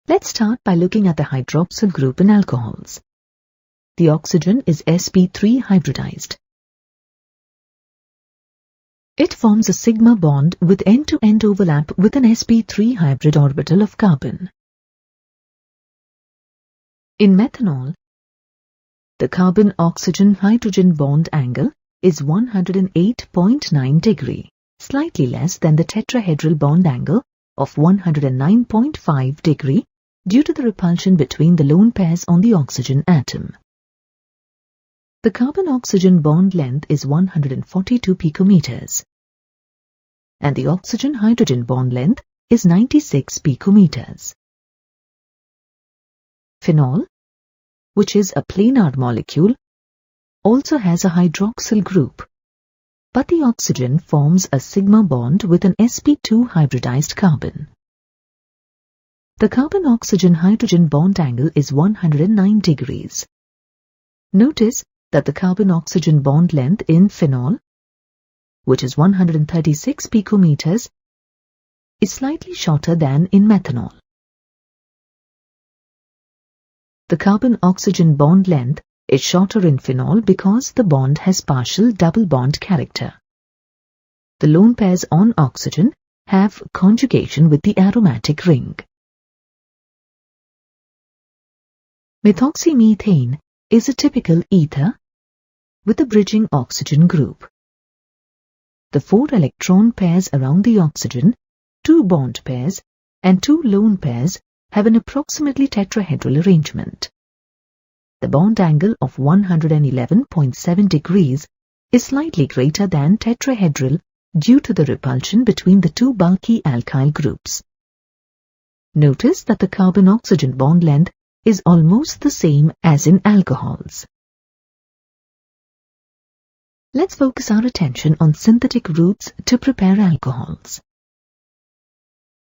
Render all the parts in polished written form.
Let's start by looking at the hydroxyl group in alcohols. The oxygen is sp3 hybridized. It forms a sigma bond with end-to-end overlap with an sp3 hybrid orbital of carbon. In methanol, the carbon-oxygen-hydrogen bond angle is 108.9 degree, slightly less than the tetrahedral bond angle of 109.5 degree due to the repulsion between the lone pairs on the oxygen atom. The carbon-oxygen bond length is 142 picometers, and the oxygen-hydrogen bond length is 96 picometers. Phenol, which is a planar molecule, also has a hydroxyl group, but the oxygen forms a sigma bond with an sp2 hybridized carbon. The carbon-oxygen-hydrogen bond angle is 109 degrees. Notice that the carbon-oxygen bond length in phenol, which is 136 picometers, is slightly shorter than in methanol. The carbon-oxygen bond length is shorter in phenol because the bond has partial double bond character. The lone pairs on oxygen have conjugation with the aromatic ring. Methoxymethane is a typical ether with a bridging oxygen group. The 4 electron pairs around the oxygen, 2 bond pairs and 2 lone pairs have an approximately tetrahedral arrangement. The bond angle of 111.7 degrees is slightly greater than tetrahedral due to the repulsion between the 2 bulky alkyl groups. Notice that the carbon-oxygen bond length is almost the same as in alcohols. Let's focus our attention on synthetic routes to prepare alcohols.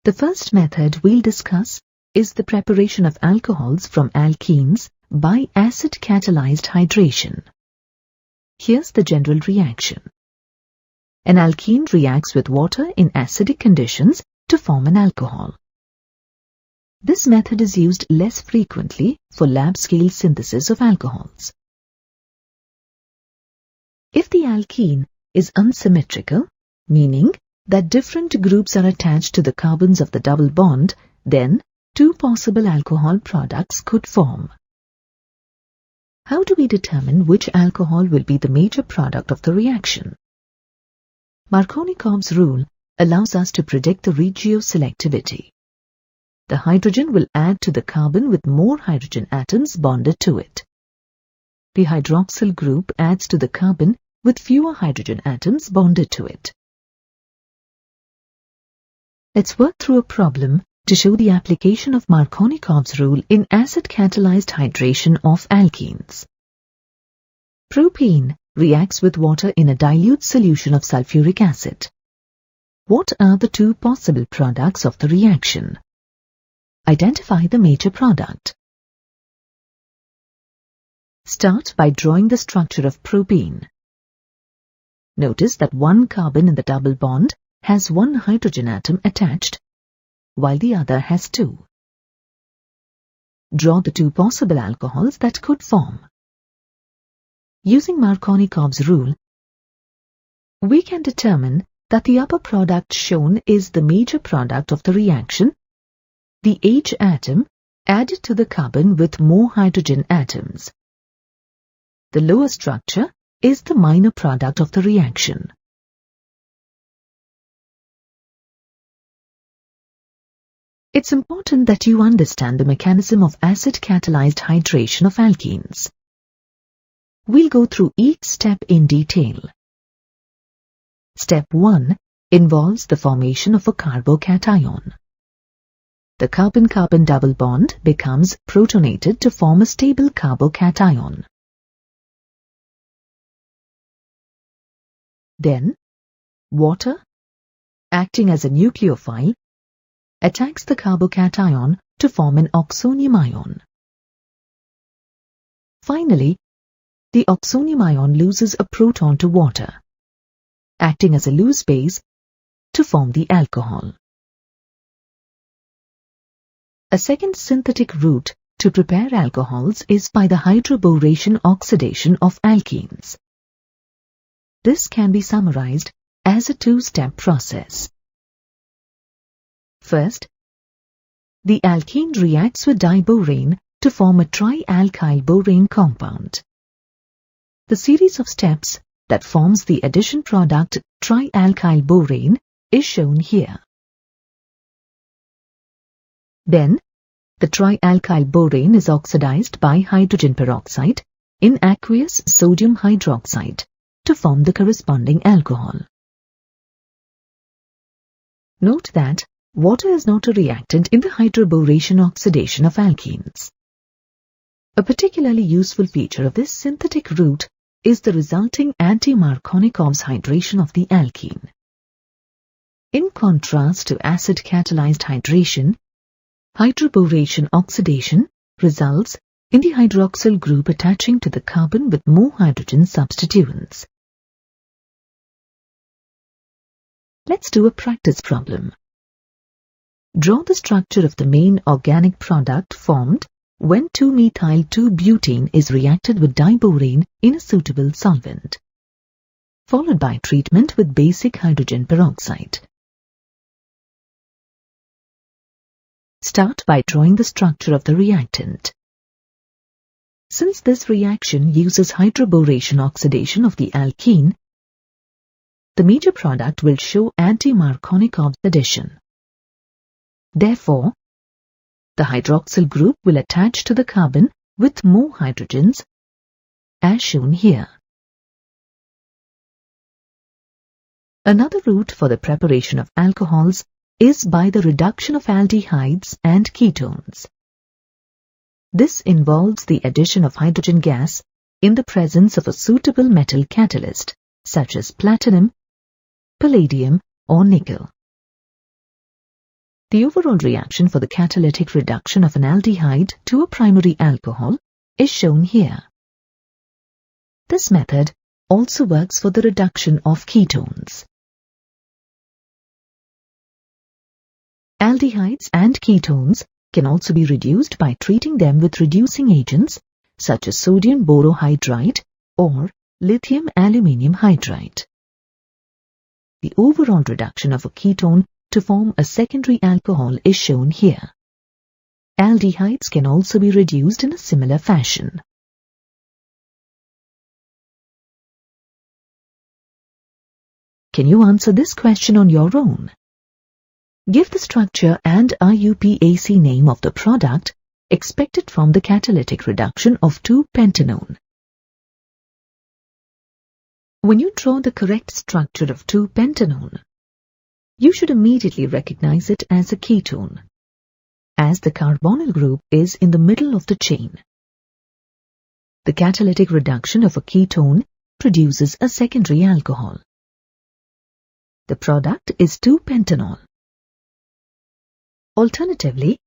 The first method we'll discuss is the preparation of alcohols from alkenes by acid-catalyzed hydration. Here's the general reaction. An alkene reacts with water in acidic conditions to form an alcohol. This method is used less frequently for lab-scale synthesis of alcohols. If the alkene is unsymmetrical, meaning that different groups are attached to the carbons of the double bond, then 2 possible alcohol products could form. How do we determine which alcohol will be the major product of the reaction? Markovnikov's rule allows us to predict the regioselectivity. The hydrogen will add to the carbon with more hydrogen atoms bonded to it. The hydroxyl group adds to the carbon with fewer hydrogen atoms bonded to it. Let's work through a problem to show the application of Markovnikov's rule in acid-catalyzed hydration of alkenes. Propane reacts with water in a dilute solution of sulfuric acid. What are the 2 possible products of the reaction? Identify the major product. Start by drawing the structure of propane. Notice that 1 carbon in the double bond has 1 hydrogen atom attached, while the other has 2. Draw the 2 possible alcohols that could form. Using Markovnikov's rule, we can determine that the upper product shown is the major product of the reaction, the H atom added to the carbon with more hydrogen atoms. The lower structure is the minor product of the reaction. It's important that you understand the mechanism of acid-catalyzed hydration of alkenes. We'll go through each step in detail. Step 1 involves the formation of a carbocation. The carbon-carbon double bond becomes protonated to form a stable carbocation. Then, water, acting as a nucleophile, attacks the carbocation to form an oxonium ion. Finally, the oxonium ion loses a proton to water, acting as a loose base to form the alcohol. A second synthetic route to prepare alcohols is by the hydroboration oxidation of alkenes. This can be summarized as a two-step process. First, the alkene reacts with diborane to form a trialkyl borane compound. The series of steps that forms the addition product trialkyl borane is shown here. Then, the trialkyl borane is oxidized by hydrogen peroxide in aqueous sodium hydroxide to form the corresponding alcohol. Note that water is not a reactant in the hydroboration oxidation of alkenes. A particularly useful feature of this synthetic route is the resulting anti-Markovnikov's hydration of the alkene. In contrast to acid-catalyzed hydration, hydroboration oxidation results in the hydroxyl group attaching to the carbon with more hydrogen substituents. Let's do a practice problem. Draw the structure of the main organic product formed when 2-methyl-2-butane is reacted with diborane in a suitable solvent, followed by treatment with basic hydrogen peroxide. Start by drawing the structure of the reactant. Since this reaction uses hydroboration oxidation of the alkene, the major product will show anti-Markovnikov's addition. Therefore, the hydroxyl group will attach to the carbon with more hydrogens, as shown here. Another route for the preparation of alcohols is by the reduction of aldehydes and ketones. This involves the addition of hydrogen gas in the presence of a suitable metal catalyst, such as platinum, palladium, or nickel. The overall reaction for the catalytic reduction of an aldehyde to a primary alcohol is shown here. This method also works for the reduction of ketones. Aldehydes and ketones can also be reduced by treating them with reducing agents such as sodium borohydride or lithium aluminium hydride. The overall reduction of a ketone to form a secondary alcohol is shown here. Aldehydes can also be reduced in a similar fashion. Can you answer this question on your own? Give the structure and IUPAC name of the product expected from the catalytic reduction of 2-pentanone. When you draw the correct structure of 2-pentanone, you should immediately recognize it as a ketone, as the carbonyl group is in the middle of the chain. The catalytic reduction of a ketone produces a secondary alcohol. The product is 2-pentanol. Alternatively,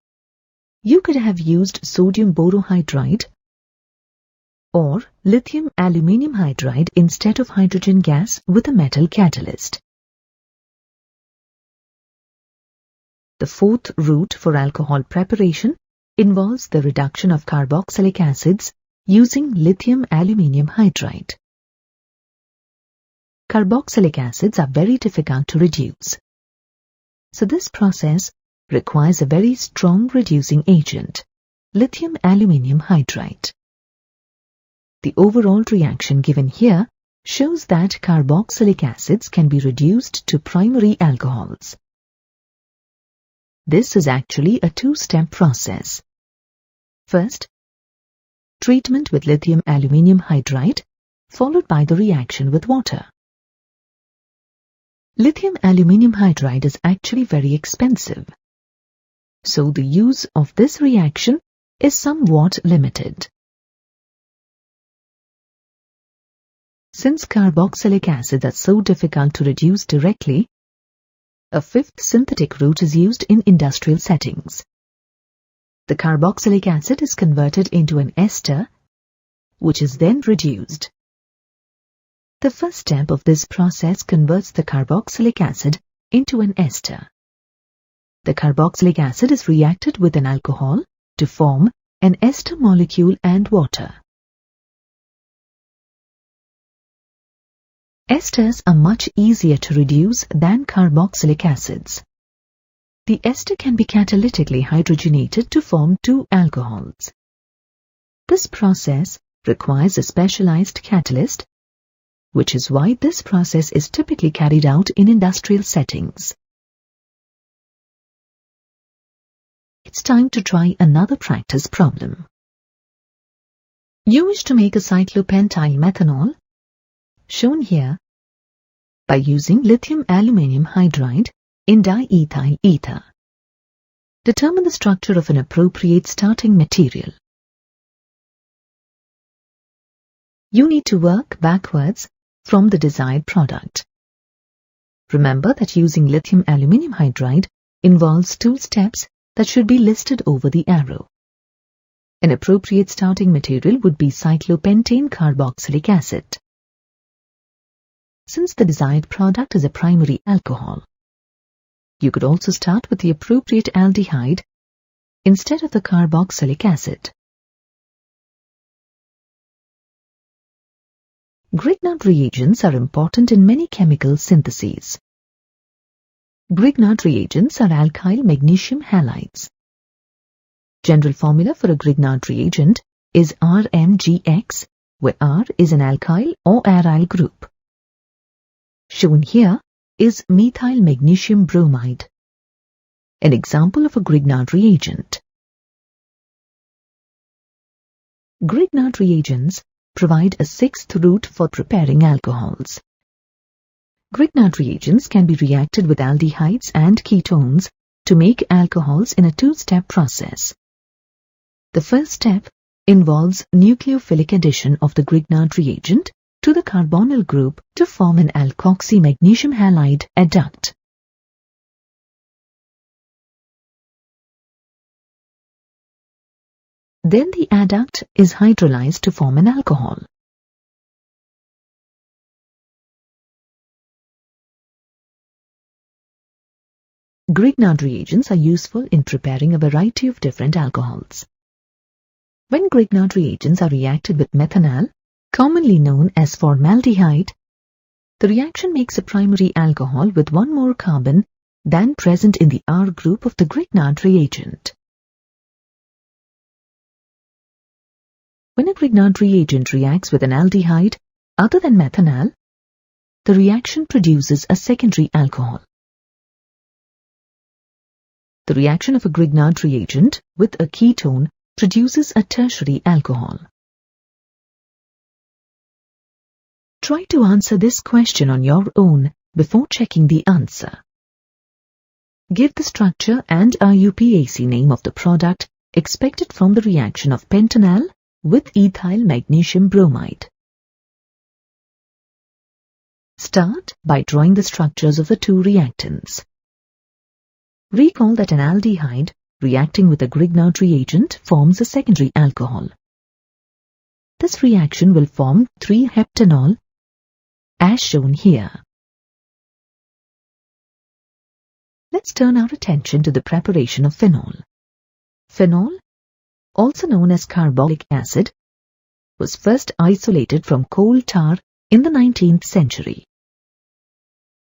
you could have used sodium borohydride or lithium aluminium hydride instead of hydrogen gas with a metal catalyst. The fourth route for alcohol preparation involves the reduction of carboxylic acids using lithium aluminium hydride. Carboxylic acids are very difficult to reduce. So this process requires a very strong reducing agent, lithium aluminium hydride. The overall reaction given here shows that carboxylic acids can be reduced to primary alcohols. This is actually a two-step process. First, treatment with lithium aluminium hydride, followed by the reaction with water. Lithium aluminium hydride is actually very expensive, so the use of this reaction is somewhat limited. Since carboxylic acids are so difficult to reduce directly, a fifth synthetic route is used in industrial settings. The carboxylic acid is converted into an ester, which is then reduced. The first step of this process converts the carboxylic acid into an ester. the carboxylic acid is reacted with an alcohol to form an ester molecule and water. Esters are much easier to reduce than carboxylic acids. The ester can be catalytically hydrogenated to form two alcohols. This process requires a specialized catalyst, which is why this process is typically carried out in industrial settings. It's time to try another practice problem. You wish to make a cyclopentyl methanol, shown here, by using lithium aluminium hydride in diethyl ether. Determine the structure of an appropriate starting material. You need to work backwards from the desired product. Remember that using lithium aluminium hydride involves two steps that should be listed over the arrow. An appropriate starting material would be cyclopentane carboxylic acid. Since the desired product is a primary alcohol, you could also start with the appropriate aldehyde instead of the carboxylic acid. Grignard reagents are important in many chemical syntheses. Grignard reagents are alkyl magnesium halides. General formula for a Grignard reagent is RMgX, where R is an alkyl or aryl group. Shown here is methyl magnesium bromide, an example of a Grignard reagent. Grignard reagents provide a sixth route for preparing alcohols. Grignard reagents can be reacted with aldehydes and ketones to make alcohols in a two-step process. The first step involves nucleophilic addition of the Grignard reagent to the carbonyl group to form an alkoxy magnesium halide adduct. Then the adduct is hydrolyzed to form an alcohol. Grignard reagents are useful in preparing a variety of different alcohols. When Grignard reagents are reacted with methanol, commonly known as formaldehyde, the reaction makes a primary alcohol with one more carbon than present in the R group of the Grignard reagent. When a Grignard reagent reacts with an aldehyde other than methanol, the reaction produces a secondary alcohol. The reaction of a Grignard reagent with a ketone produces a tertiary alcohol. Try to answer this question on your own before checking the answer. Give the structure and IUPAC name of the product expected from the reaction of pentanal with ethyl magnesium bromide. Start by drawing the structures of the two reactants. Recall that an aldehyde reacting with a Grignard reagent forms a secondary alcohol. This reaction will form 3-heptanol, as shown here. Let's turn our attention to the preparation of phenol. Phenol, also known as carbolic acid, was first isolated from coal tar in the 19th century.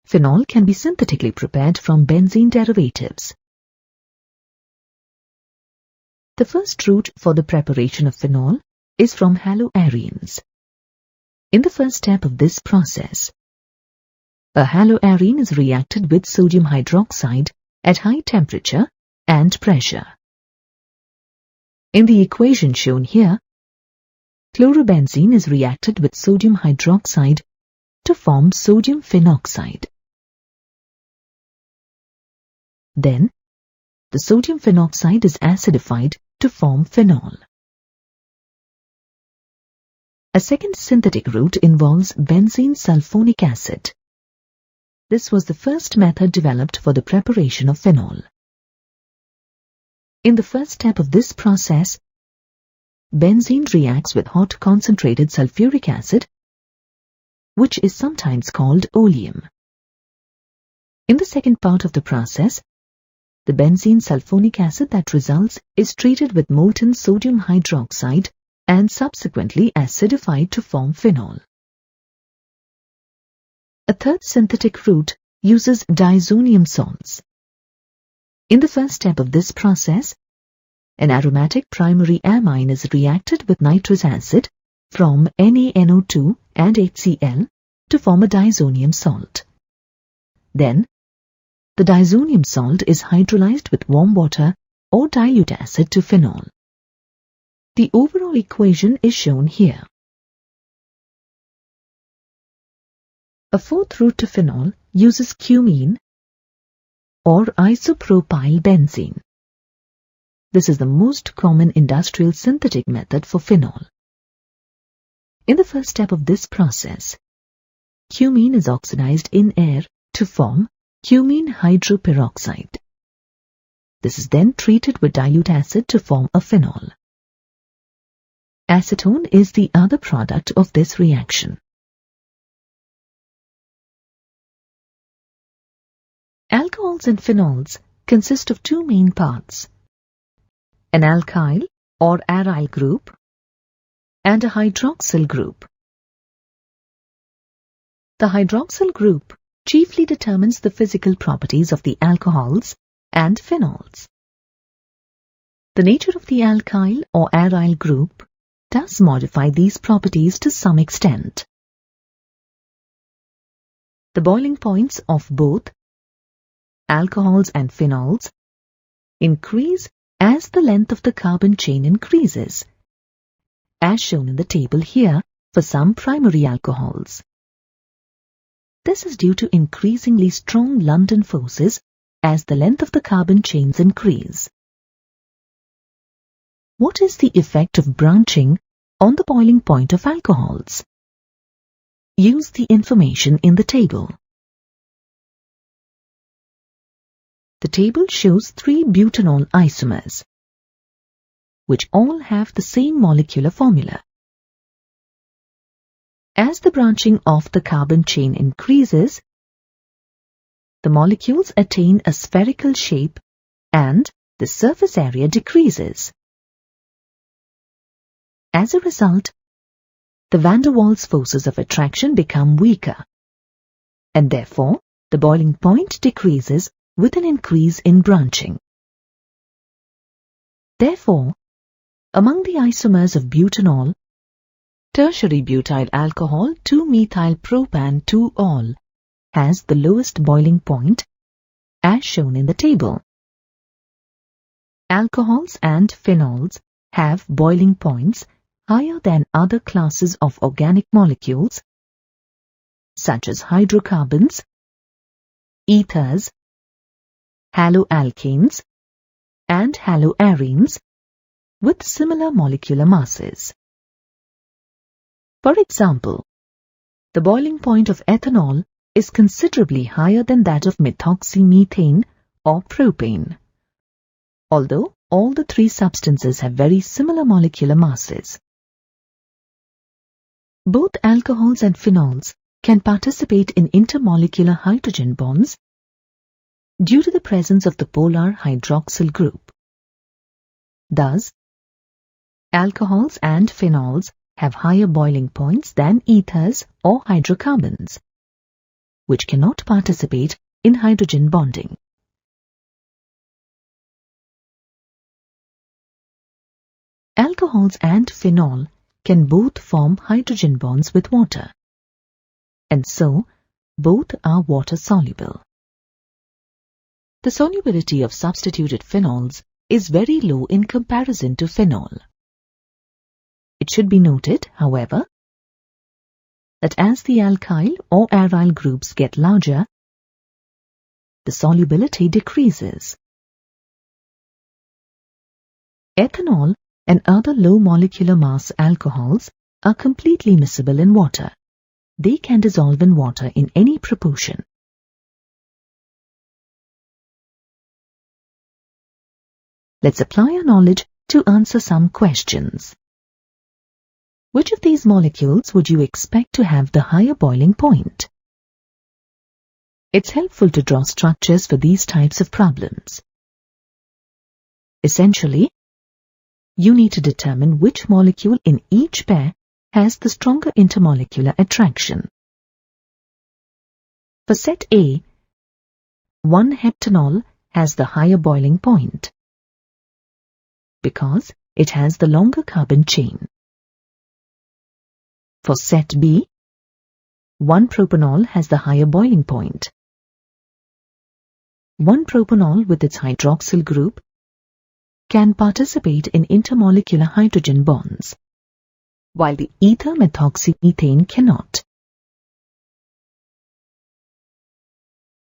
Phenol can be synthetically prepared from benzene derivatives. The first route for the preparation of phenol is from haloarenes. In the first step of this process, a haloarene is reacted with sodium hydroxide at high temperature and pressure. In the equation shown here, chlorobenzene is reacted with sodium hydroxide to form sodium phenoxide. Then, the sodium phenoxide is acidified to form phenol. A second synthetic route involves benzene sulfonic acid. This was the first method developed for the preparation of phenol. In the first step of this process, benzene reacts with hot concentrated sulfuric acid, which is sometimes called oleum. In the second part of the process, the benzene sulfonic acid that results is treated with molten sodium hydroxide and subsequently acidified to form phenol. A third synthetic route uses diazonium salts. In the first step of this process, an aromatic primary amine is reacted with nitrous acid from NaNO2 and HCl to form a diazonium salt. Then, the diazonium salt is hydrolyzed with warm water or dilute acid to phenol. The overall equation is shown here. A fourth route to phenol uses cumene or isopropyl benzene. This is the most common industrial synthetic method for phenol. In the first step of this process, cumene is oxidized in air to form cumene hydroperoxide. This is then treated with dilute acid to form a phenol. Acetone is the other product of this reaction. Alcohols and phenols consist of two main parts: an alkyl or aryl group and a hydroxyl group. The hydroxyl group chiefly determines the physical properties of the alcohols and phenols. The nature of the alkyl or aryl group does modify these properties to some extent. The boiling points of both alcohols and phenols increase as the length of the carbon chain increases, as shown in the table here for some primary alcohols. This is due to increasingly strong London forces as the length of the carbon chains increase. What is the effect of branching on the boiling point of alcohols? Use the information in the table. The table shows 3 butanol isomers, which all have the same molecular formula. As the branching of the carbon chain increases, the molecules attain a spherical shape and the surface area decreases. As a result, the van der Waals forces of attraction become weaker, and therefore the boiling point decreases with an increase in branching. Therefore, among the isomers of butanol, tertiary butyl alcohol 2-methyl-propan-2-ol has the lowest boiling point, as shown in the table. Alcohols and phenols have boiling points higher than other classes of organic molecules, such as hydrocarbons, ethers, haloalkanes, and haloarenes, with similar molecular masses. For example, the boiling point of ethanol is considerably higher than that of methoxymethane or propane, although all the 3 substances have very similar molecular masses. Both alcohols and phenols can participate in intermolecular hydrogen bonds due to the presence of the polar hydroxyl group. Thus, alcohols and phenols have higher boiling points than ethers or hydrocarbons, which cannot participate in hydrogen bonding. Alcohols and phenol can both form hydrogen bonds with water, and so both are water-soluble. The solubility of substituted phenols is very low in comparison to phenol. It should be noted, however, that as the alkyl or aryl groups get larger, the solubility decreases. Ethanol and other low molecular mass alcohols are completely miscible in water. They can dissolve in water in any proportion. Let's apply our knowledge to answer some questions. Which of these molecules would you expect to have the higher boiling point? It's helpful to draw structures for these types of problems. Essentially, you need to determine which molecule in each pair has the stronger intermolecular attraction. For set A, 1-heptanol has the higher boiling point because it has the longer carbon chain. For set B, 1-propanol has the higher boiling point. 1-propanol with its hydroxyl group can participate in intermolecular hydrogen bonds, while the ether methoxyethane cannot.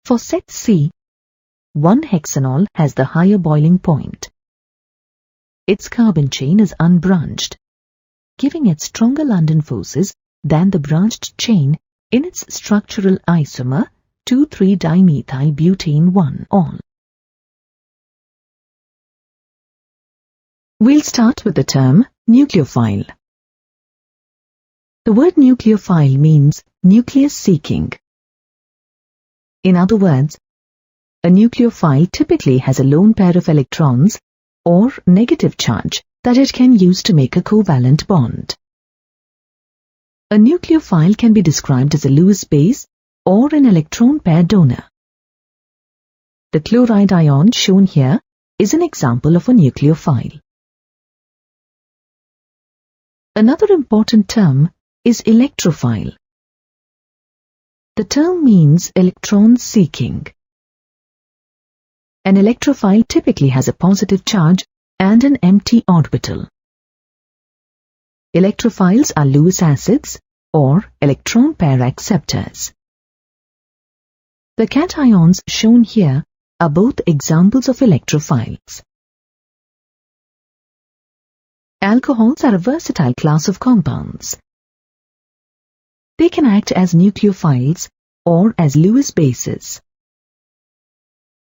For set C, 1-hexanol has the higher boiling point. Its carbon chain is unbranched, giving it stronger London forces than the branched chain in its structural isomer 2,3-dimethyl-butane-1-ol. We'll start with the term nucleophile. The word nucleophile means nucleus-seeking. In other words, a nucleophile typically has a lone pair of electrons or negative charge that it can use to make a covalent bond. A nucleophile can be described as a Lewis base or an electron pair donor. The chloride ion shown here is an example of a nucleophile. Another important term is electrophile. The term means electron seeking. An electrophile typically has a positive charge and an empty orbital. Electrophiles are Lewis acids or electron pair acceptors. The cations shown here are both examples of electrophiles. Alcohols are a versatile class of compounds. They can act as nucleophiles or as Lewis bases.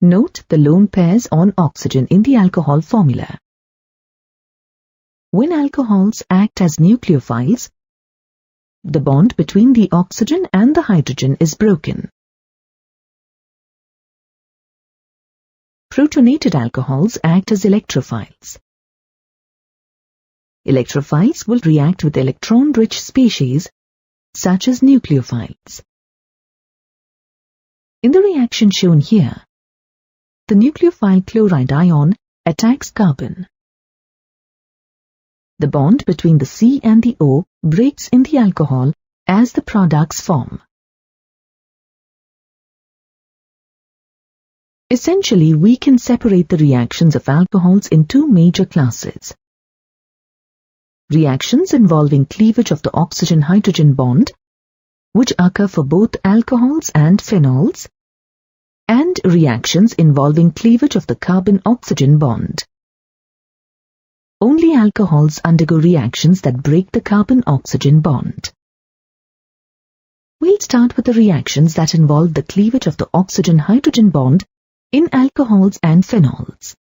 Note the lone pairs on oxygen in the alcohol formula. When alcohols act as nucleophiles, the bond between the oxygen and the hydrogen is broken. Protonated alcohols act as electrophiles. Electrophiles will react with electron-rich species such as nucleophiles. In the reaction shown here, the nucleophile chloride ion attacks carbon. The bond between the C and the O breaks in the alcohol as the products form. Essentially, we can separate the reactions of alcohols in two major classes. Reactions involving cleavage of the oxygen-hydrogen bond, which occur for both alcohols and phenols, and reactions involving cleavage of the carbon-oxygen bond. Only alcohols undergo reactions that break the carbon-oxygen bond. We'll start with the reactions that involve the cleavage of the oxygen-hydrogen bond in alcohols and phenols.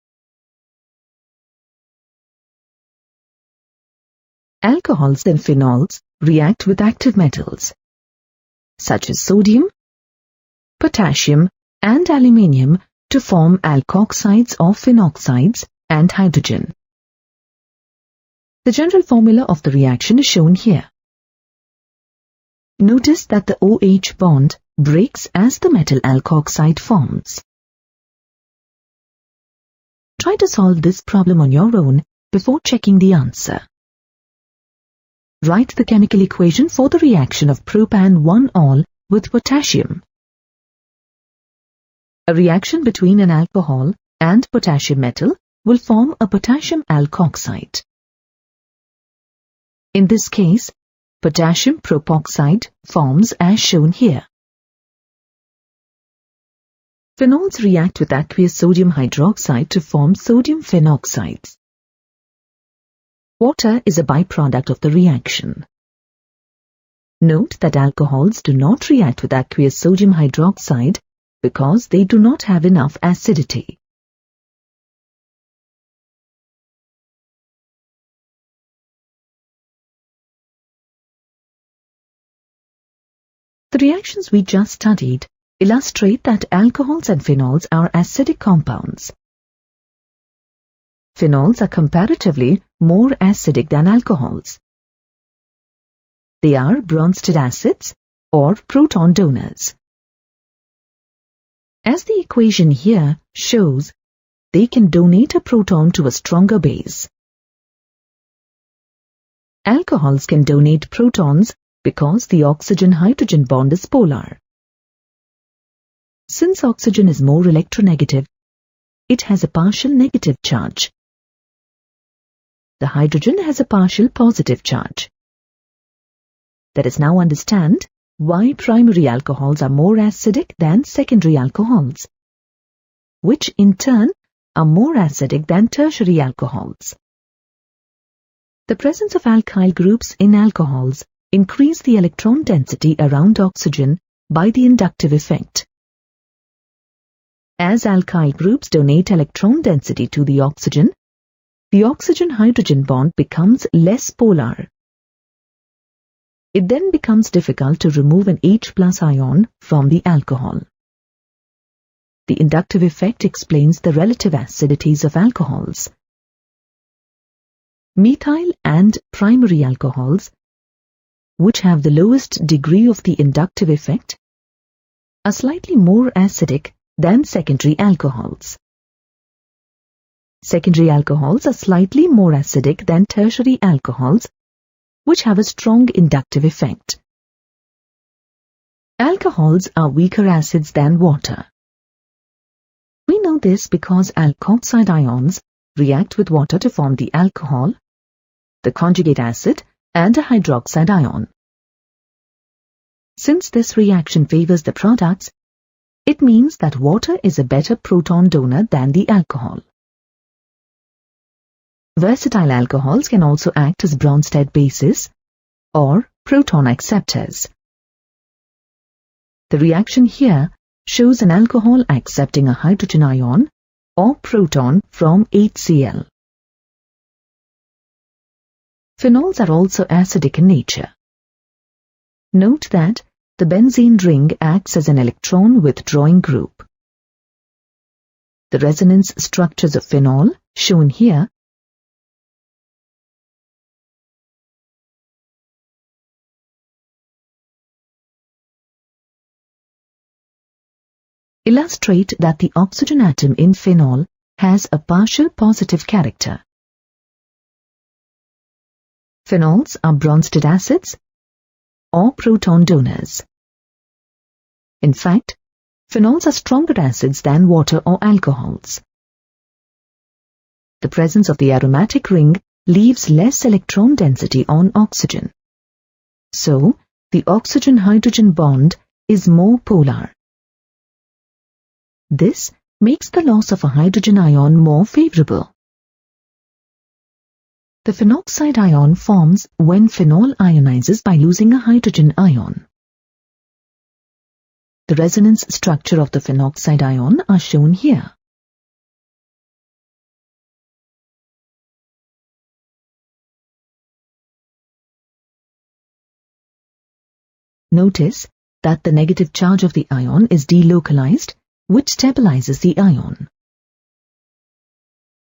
Alcohols and phenols react with active metals, such as sodium, potassium, and aluminium to form alkoxides or phenoxides and hydrogen. The general formula of the reaction is shown here. Notice that the OH bond breaks as the metal alkoxide forms. Try to solve this problem on your own before checking the answer. Write the chemical equation for the reaction of propan-1-ol with potassium. A reaction between an alcohol and potassium metal will form a potassium alkoxide. In this case, potassium propoxide forms as shown here. Phenols react with aqueous sodium hydroxide to form sodium phenoxides. Water is a byproduct of the reaction. Note that alcohols do not react with aqueous sodium hydroxide because they do not have enough acidity. The reactions we just studied illustrate that alcohols and phenols are acidic compounds. phenols are comparatively more acidic than alcohols. They are Bronsted acids or proton donors. As the equation here shows, they can donate a proton to a stronger base. Alcohols can donate protons because the oxygen-hydrogen bond is polar. Since oxygen is more electronegative, it has a partial negative charge. The hydrogen has a partial positive charge. Let us now understand why primary alcohols are more acidic than secondary alcohols, which in turn are more acidic than tertiary alcohols. The presence of alkyl groups in alcohols increase the electron density around oxygen by the inductive effect. As alkyl groups donate electron density to the oxygen-hydrogen bond becomes less polar. It then becomes difficult to remove an H+ ion from the alcohol. The inductive effect explains the relative acidities of alcohols. Methyl and primary alcohols, which have the lowest degree of the inductive effect, are slightly more acidic than secondary alcohols. Secondary alcohols are slightly more acidic than tertiary alcohols, which have a strong inductive effect. Alcohols are weaker acids than water. We know this because alkoxide ions react with water to form the alcohol, the conjugate acid, and a hydroxide ion. Since this reaction favors the products, it means that water is a better proton donor than the alcohol. Versatile alcohols can also act as Bronsted bases or proton acceptors. The reaction here shows an alcohol accepting a hydrogen ion or proton from HCl. Phenols are also acidic in nature. Note that the benzene ring acts as an electron withdrawing group. The resonance structures of phenol, shown here, illustrate that the oxygen atom in phenol has a partial positive character. Phenols are Bronsted acids or proton donors. In fact, phenols are stronger acids than water or alcohols. The presence of the aromatic ring leaves less electron density on oxygen. So, the oxygen-hydrogen bond is more polar. This makes the loss of a hydrogen ion more favorable. The phenoxide ion forms when phenol ionizes by losing a hydrogen ion. The resonance structure of the phenoxide ion are shown here. Notice that the negative charge of the ion is delocalized, which stabilizes the ion.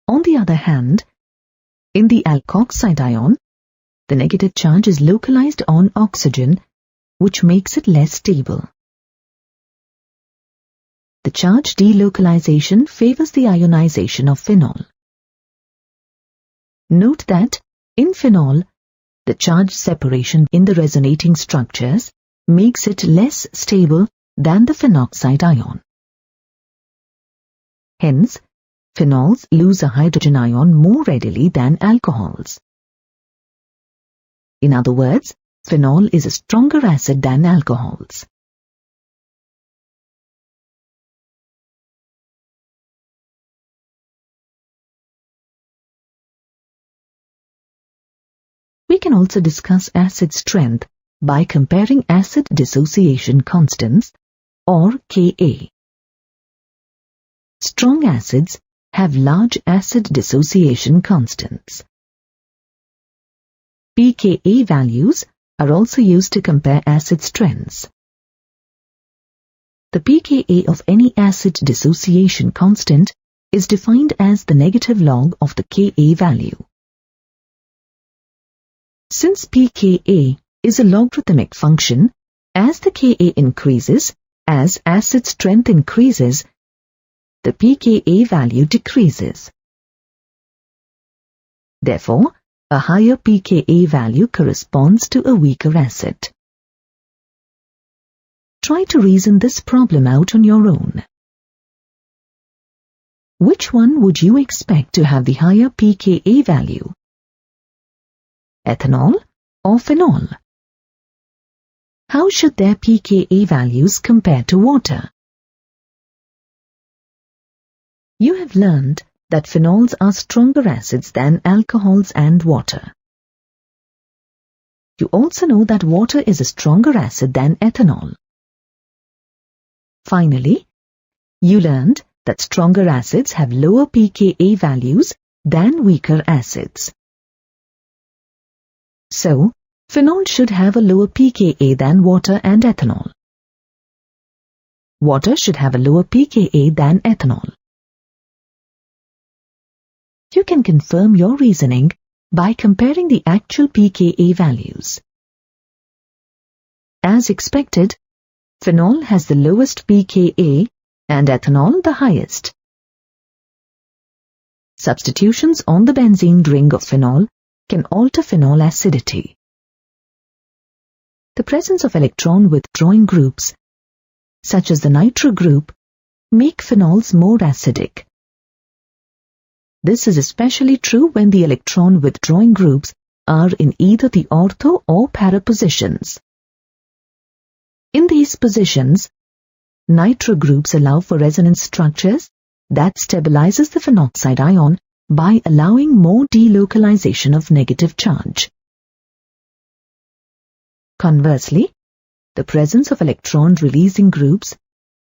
On the other hand, in the alkoxide ion, the negative charge is localized on oxygen, which makes it less stable. The charge delocalization favors the ionization of phenol. Note that, in phenol, the charge separation in the resonating structures makes it less stable than the phenoxide ion. Hence, phenols lose a hydrogen ion more readily than alcohols. In other words, phenol is a stronger acid than alcohols. We can also discuss acid strength by comparing acid dissociation constants, or Ka. Strong acids have large acid dissociation constants. pKa values are also used to compare acid strengths. The pKa of any acid dissociation constant is defined as the negative log of the Ka value. Since pKa is a logarithmic function, as the Ka increases, as acid strength increases, the pKa value decreases. Therefore, a higher pKa value corresponds to a weaker acid. Try to reason this problem out on your own. Which one would you expect to have the higher pKa value? Ethanol or phenol? How should their pKa values compare to water? You have learned that phenols are stronger acids than alcohols and water. You also know that water is a stronger acid than ethanol. Finally, you learned that stronger acids have lower pKa values than weaker acids. So, phenol should have a lower pKa than water and ethanol. Water should have a lower pKa than ethanol. You can confirm your reasoning by comparing the actual pKa values. As expected, phenol has the lowest pKa and ethanol the highest. Substitutions on the benzene ring of phenol can alter phenol acidity. The presence of electron withdrawing groups, such as the nitro group, make phenols more acidic. This is especially true when the electron withdrawing groups are in either the ortho or para positions. In these positions, nitro groups allow for resonance structures that stabilizes the phenoxide ion by allowing more delocalization of negative charge. Conversely, the presence of electron-releasing groups,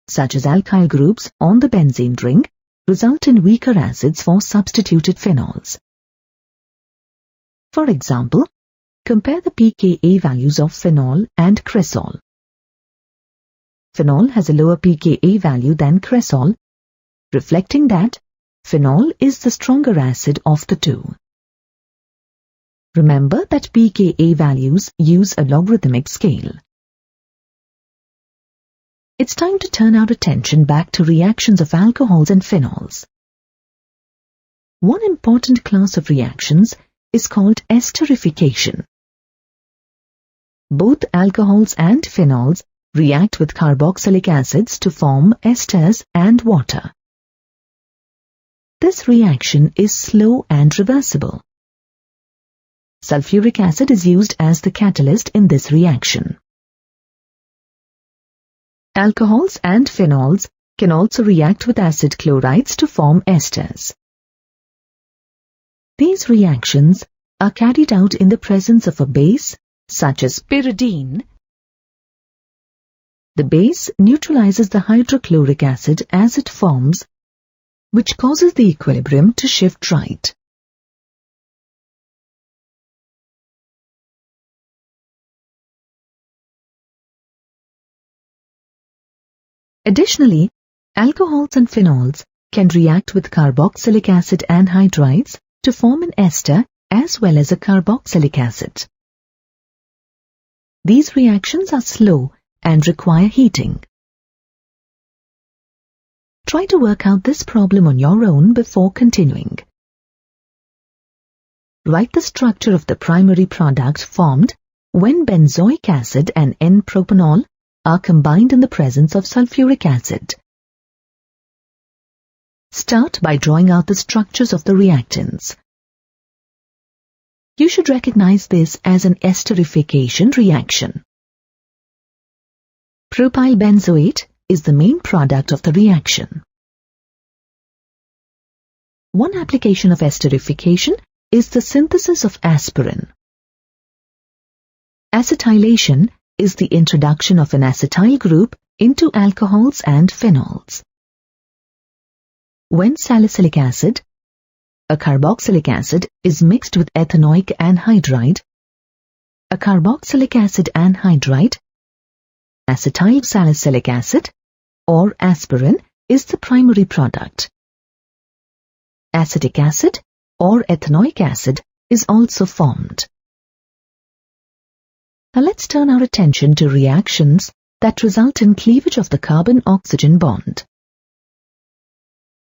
such as alkyl groups on the benzene ring, result in weaker acids for substituted phenols. For example, compare the pKa values of phenol and cresol. Phenol has a lower pKa value than cresol, reflecting that phenol is the stronger acid of the two. Remember that pKa values use a logarithmic scale. It's time to turn our attention back to reactions of alcohols and phenols. One important class of reactions is called esterification. Both alcohols and phenols react with carboxylic acids to form esters and water. This reaction is slow and reversible. Sulfuric acid is used as the catalyst in this reaction. Alcohols and phenols can also react with acid chlorides to form esters. These reactions are carried out in the presence of a base, such as pyridine. The base neutralizes the hydrochloric acid as it forms, which causes the equilibrium to shift right. Additionally, alcohols and phenols can react with carboxylic acid anhydrides to form an ester as well as a carboxylic acid. These reactions are slow and require heating. Try to work out this problem on your own before continuing. Write the structure of the primary product formed when benzoic acid and N-propanol are combined in the presence of sulfuric acid. Start by drawing out the structures of the reactants. You should recognize this as an esterification reaction. Propyl benzoate is the main product of the reaction. One application of esterification is the synthesis of aspirin. Acetylation is the introduction of an acetyl group into alcohols and phenols. When salicylic acid, a carboxylic acid, is mixed with ethanoic anhydride, a carboxylic acid anhydride, acetyl salicylic acid, or aspirin is the primary product. acetic acid or ethanoic acid is also formed. Now let's turn our attention to reactions that result in cleavage of the carbon-oxygen bond.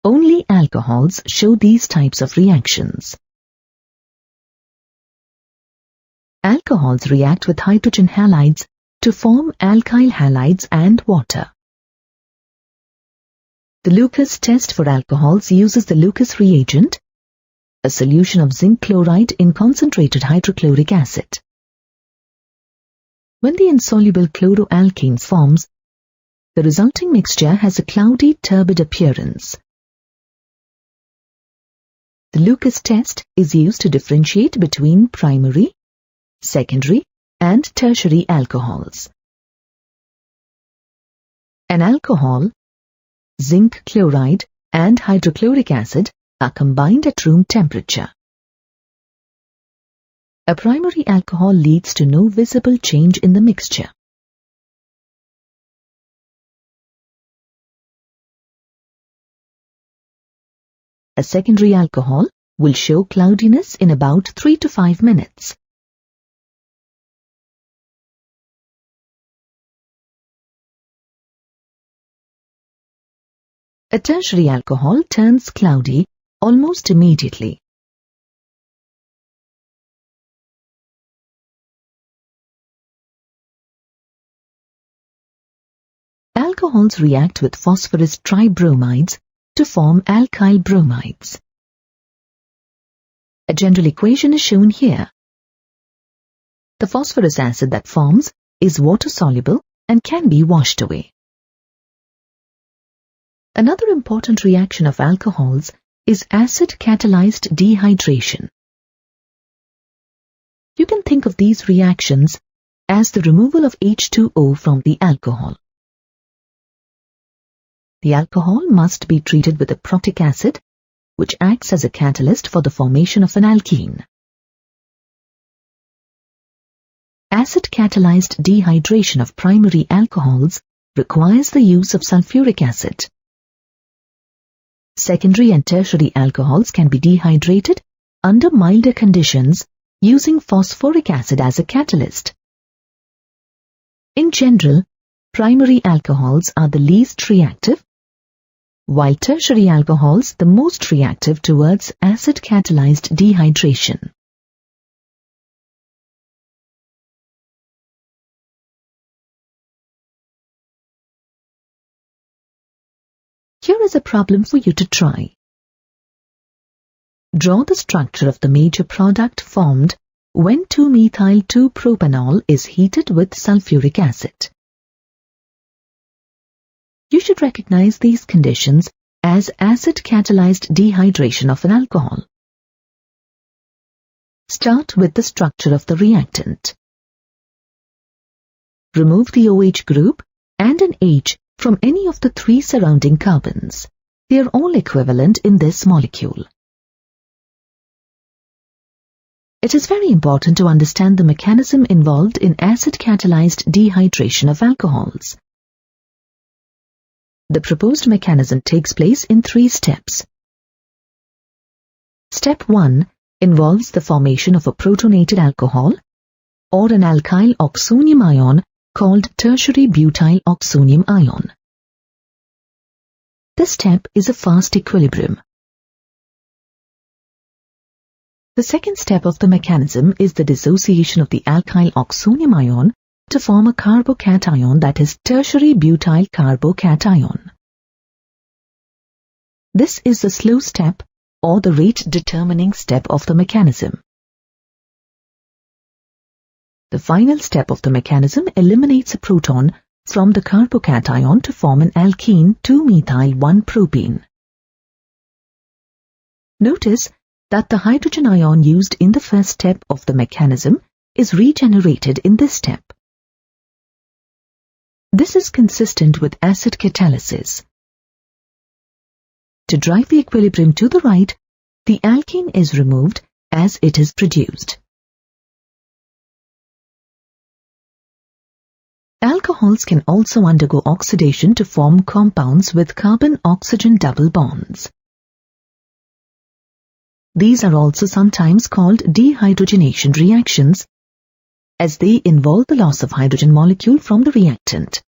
Only alcohols show these types of reactions. Alcohols react with hydrogen halides to form alkyl halides and water. The Lucas test for alcohols uses the Lucas reagent, a solution of zinc chloride in concentrated hydrochloric acid. When the insoluble chloroalkane forms, the resulting mixture has a cloudy, turbid appearance. The Lucas test is used to differentiate between primary, secondary, and tertiary alcohols. An alcohol, zinc chloride, and hydrochloric acid are combined at room temperature. A primary alcohol leads to no visible change in the mixture. A secondary alcohol will show cloudiness in about 3 to 5 minutes. A tertiary alcohol turns cloudy almost immediately. Alcohols react with phosphorus tribromides to form alkyl bromides. A general equation is shown here. The phosphorus acid that forms is water-soluble and can be washed away. Another important reaction of alcohols is acid-catalyzed dehydration. You can think of these reactions as the removal of H2O from the alcohol. The alcohol must be treated with a protic acid, which acts as a catalyst for the formation of an alkene. Acid-catalyzed dehydration of primary alcohols requires the use of sulfuric acid. Secondary and tertiary alcohols can be dehydrated under milder conditions using phosphoric acid as a catalyst. In general, primary alcohols are the least reactive, while tertiary alcohols the most reactive towards acid-catalyzed dehydration. Here is a problem for you to try. Draw the structure of the major product formed when 2-methyl-2-propanol is heated with sulfuric acid. You should recognize these conditions as acid-catalyzed dehydration of an alcohol. Start with the structure of the reactant. Remove the OH group and an H from any of the 3 surrounding carbons. They are all equivalent in this molecule. It is very important to understand the mechanism involved in acid-catalyzed dehydration of alcohols. The proposed mechanism takes place in 3 steps. Step 1 involves the formation of a protonated alcohol or an alkyl oxonium ion called tertiary butyl oxonium ion. This step is a fast equilibrium. The second step of the mechanism is the dissociation of the alkyl oxonium ion to form a carbocation, that is tertiary butyl carbocation. This is the slow step or the rate-determining step of the mechanism. The final step of the mechanism eliminates a proton from the carbocation to form an alkene 2-methyl-1-propane. Notice that the hydrogen ion used in the first step of the mechanism is regenerated in this step. This is consistent with acid catalysis. To drive the equilibrium to the right, the alkene is removed as it is produced. Alcohols can also undergo oxidation to form compounds with carbon-oxygen double bonds. These are also sometimes called dehydrogenation reactions, as they involve the loss of hydrogen molecule from the reactant.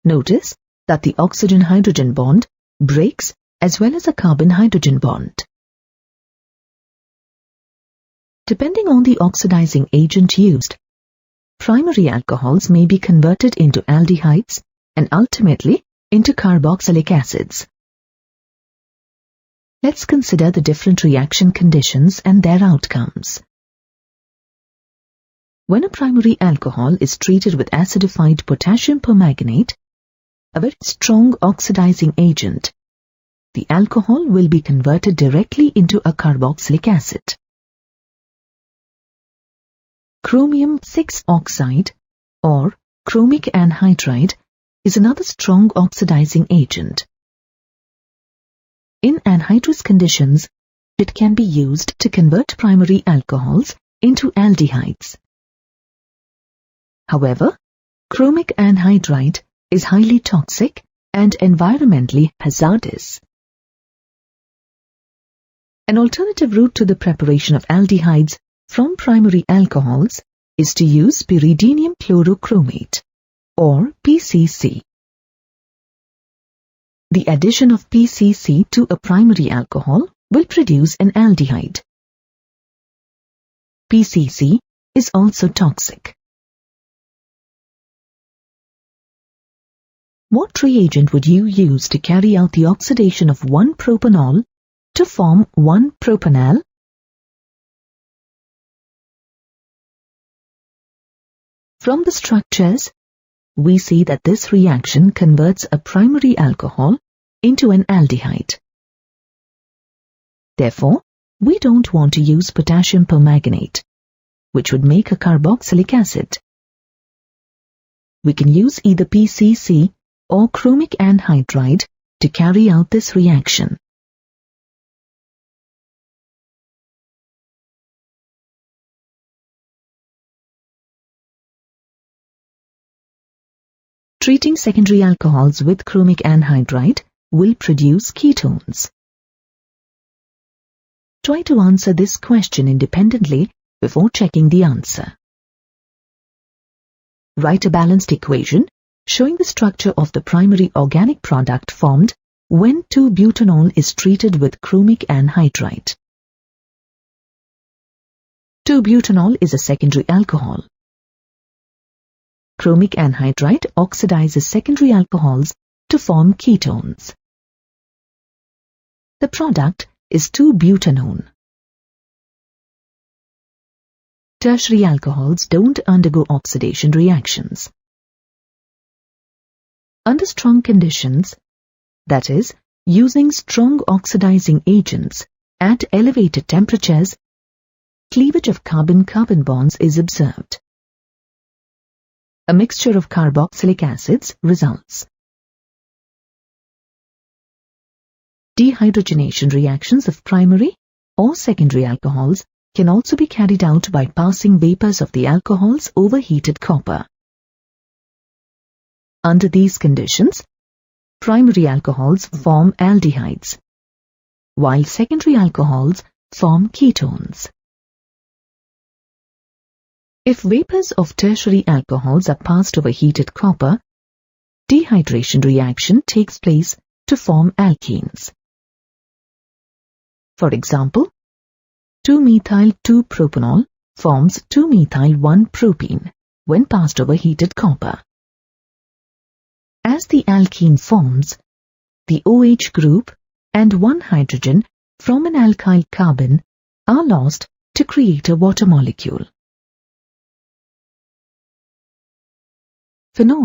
Notice that the oxygen-hydrogen bond breaks as well as a carbon-hydrogen bond. Depending on the oxidizing agent used, primary alcohols may be converted into aldehydes and ultimately into carboxylic acids. Let's consider the different reaction conditions and their outcomes. When a primary alcohol is treated with acidified potassium permanganate, a very strong oxidizing agent, the alcohol will be converted directly into a carboxylic acid. Chromium 6 oxide or chromic anhydride is another strong oxidizing agent. In anhydrous conditions, it can be used to convert primary alcohols into aldehydes. However, chromic anhydride is highly toxic and environmentally hazardous. An alternative route to the preparation of aldehydes from primary alcohols is to use pyridinium chlorochromate, or PCC. The addition of PCC to a primary alcohol will produce an aldehyde. PCC is also toxic. What reagent would you use to carry out the oxidation of 1-propanol to form 1-propanal? From the structures, we see that this reaction converts a primary alcohol into an aldehyde. Therefore, we don't want to use potassium permanganate, which would make a carboxylic acid. We can use either PCC or chromic anhydride to carry out this reaction. Treating secondary alcohols with chromic anhydride will produce ketones. Try to answer this question independently before checking the answer. Write a balanced equation showing the structure of the primary organic product formed when 2-butanol is treated with chromic anhydride. 2-butanol is a secondary alcohol. Chromic anhydride oxidizes secondary alcohols to form ketones. The product is 2-butanone. Tertiary alcohols don't undergo oxidation reactions. Under strong conditions, that is, using strong oxidizing agents at elevated temperatures, cleavage of carbon-carbon bonds is observed. A mixture of carboxylic acids results. Dehydrogenation reactions of primary or secondary alcohols can also be carried out by passing vapors of the alcohols over heated copper. Under these conditions, primary alcohols form aldehydes, while secondary alcohols form ketones. If vapors of tertiary alcohols are passed over heated copper, dehydration reaction takes place to form alkenes. For example, 2-methyl-2-propanol forms 2-methyl-1-propene when passed over heated copper. As the alkene forms, the OH group and 1 hydrogen from an alkyl carbon are lost to create a water molecule. Phenol